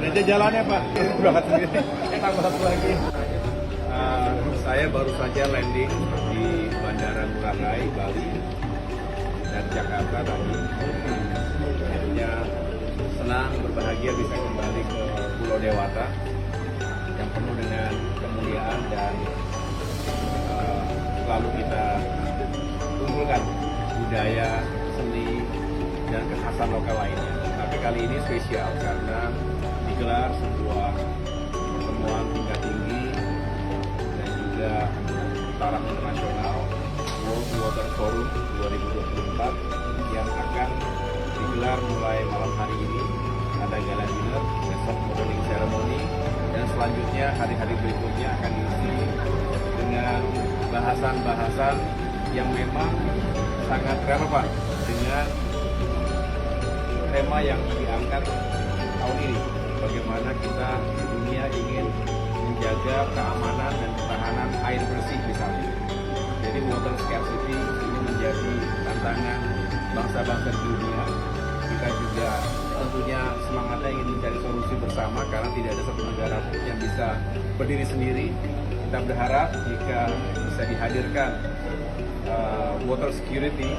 Aja jalannya Pak, berangkat sendiri. Tambah satu lagi. Saya baru saja landing di Bandara Ngurah Rai, Bali dan Jakarta tadi. Akhirnya senang, berbahagia bisa kembali ke Pulau Dewata yang penuh dengan kemuliaan dan selalu kita kumpulkan budaya, seni, dan kekhasan lokal lainnya. Tapi kali ini spesial karena digelar sebuah pertemuan tingkat tinggi dan juga taraf internasional World Water Forum 2024 yang akan digelar mulai malam hari ini. Ada gala dinner, besok opening ceremony, dan selanjutnya hari-hari berikutnya akan diisi dengan bahasan-bahasan yang memang sangat relevan dengan tema yang diangkat tahun ini. Bagaimana kita di dunia ingin menjaga keamanan dan ketahanan air bersih misalnya. Jadi water scarcity ini menjadi tantangan bangsa-bangsa di dunia. Kita juga tentunya semangatnya ingin mencari solusi bersama karena tidak ada satu negara pun yang bisa berdiri sendiri. Kita berharap jika bisa dihadirkan water security,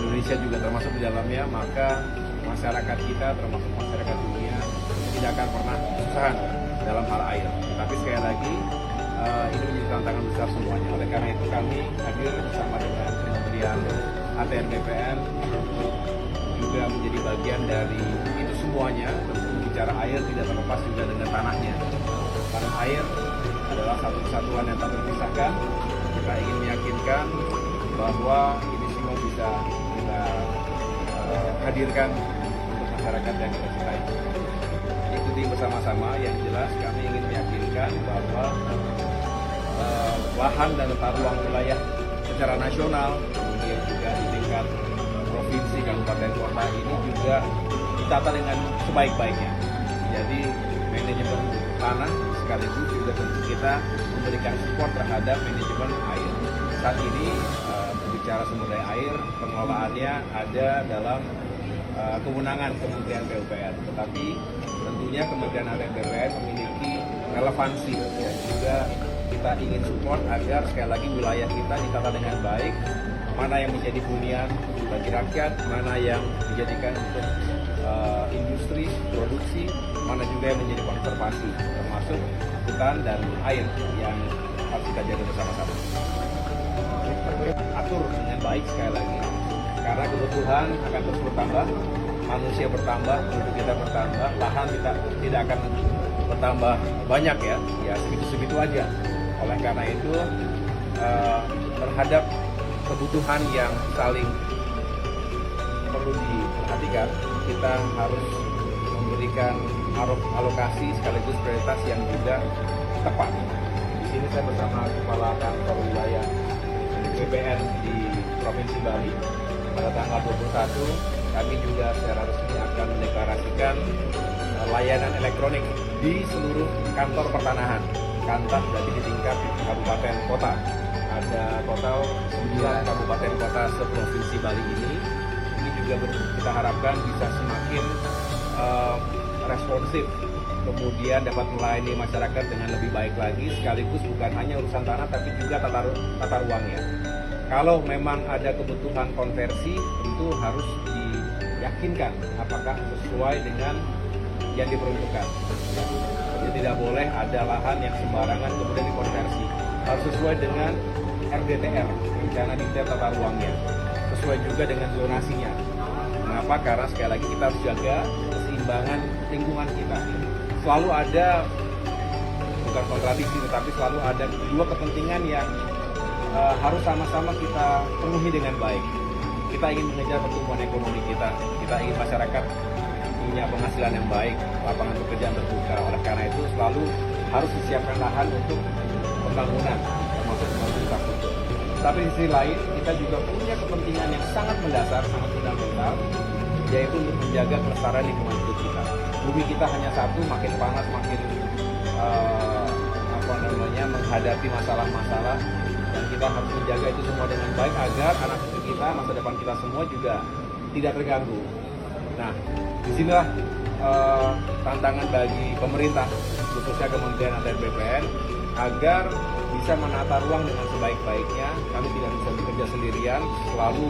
Indonesia juga termasuk di dalamnya, maka masyarakat kita termasuk masyarakat dunia tidak akan pernah kesusahan dalam hal air. Tapi sekali lagi ini menjadi tantangan besar semuanya. Oleh karena itu kami hadir bersama dengan Kementerian ATR BPN untuk juga menjadi bagian dari itu semuanya. Tentu bicara air tidak terlepas juga dengan tanahnya. Karena air adalah satu kesatuan yang tak terpisahkan. Kita ingin meyakinkan bahwa ini semua bisa kita hadirkan untuk masyarakat yang kita cintai. Ikuti bersama-sama, yang jelas kami ingin meyakinkan bahwa lahan dan tata ruang wilayah secara nasional, kemudian juga di tingkat provinsi, kabupaten, kota ini juga ditata dengan sebaik-baiknya. Jadi manajemen tanah sekaligus juga tentu kita memberikan support terhadap manajemen air. Saat ini berbicara sumber daya air, pengelolaannya ada dalam kewenangan Kementerian PUPR. Tetapi tentunya Kementerian ATR BPN memiliki relevansi dan juga kita ingin support agar sekali lagi wilayah kita ditata dengan baik. Mana yang menjadi hunian bagi rakyat, mana yang dijadikan untuk industri, produksi, mana juga yang menjadi konservasi, termasuk hutan dan air yang harus kita jaga bersama-sama. Atur dengan baik sekali lagi, karena kebutuhan akan terus bertambah, manusia bertambah, penduduk kita bertambah, lahan kita tidak akan bertambah banyak ya segitu-segitu aja. Oleh karena itu terhadap kebutuhan yang saling perlu diperhatikan, kita harus memberikan alokasi sekaligus prioritas yang juga tepat. Di sini saya bersama Kepala Kantor Wilayah BPN di Provinsi Bali. Pada tanggal 21 kami juga secara resmi akan mendeklarasikan layanan elektronik di seluruh kantor pertanahan, kantor berarti di tingkat kabupaten kota. Ada total 9 kabupaten kota seprovinsi Bali ini. Ini juga kita harapkan bisa semakin responsif, kemudian dapat melayani masyarakat dengan lebih baik lagi, sekaligus bukan hanya urusan tanah tapi juga tata ruangnya. Kalau memang ada kebutuhan konversi, tentu harus diyakinkan apakah sesuai dengan yang diperuntukkan. Jadi tidak boleh ada lahan yang sembarangan kemudian dikonversi. Harus sesuai dengan RDTR, rencana detail tata ruangnya, sesuai juga dengan zonasinya. Kenapa? Karena sekali lagi kita harus jaga keseimbangan lingkungan kita. Selalu ada, bukan kontradiksi, tetapi selalu ada dua kepentingan yang harus sama-sama kita penuhi dengan baik. Kita ingin mengejar pertumbuhan ekonomi kita ingin masyarakat punya penghasilan yang baik, lapangan pekerjaan terbuka. Oleh karena itu selalu harus disiapkan lahan untuk pembangunan, termasuk infrastruktur. Tapi di sisi lain, kita juga punya kepentingan yang sangat mendasar, sangat fundamental, yaitu untuk menjaga kelestarian lingkungan hidup kita. Bumi kita hanya satu, makin panas, makin menghadapi masalah-masalah, dan kita harus menjaga itu semua dengan baik agar anak cucu kita, masa depan kita semua juga tidak terganggu. Nah, disinilah tantangan bagi pemerintah, khususnya Kementerian ATR BPN, agar bisa menata ruang dengan sebaik-baiknya. Kami tidak bisa bekerja sendirian, selalu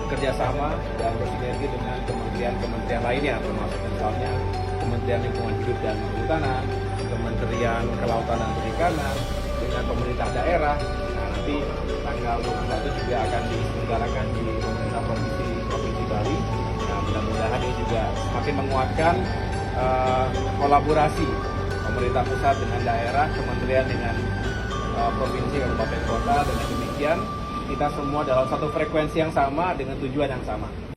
kerjasama dan bersinergi dengan kementerian-kementerian lainnya, termasuk misalnya Kementerian Lingkungan Hidup dan Kehutanan, Kementerian Kelautan dan Perikanan, dengan pemerintah daerah. Nah, nanti tanggal 21 juga akan diselenggarakan di pemerintah Provinsi Bali. Nah, mudah-mudahan ini juga semakin menguatkan kolaborasi pemerintah pusat dengan daerah, kementerian dengan provinsi, kabupaten, kota. Dengan demikian kita semua dalam satu frekuensi yang sama dengan tujuan yang sama.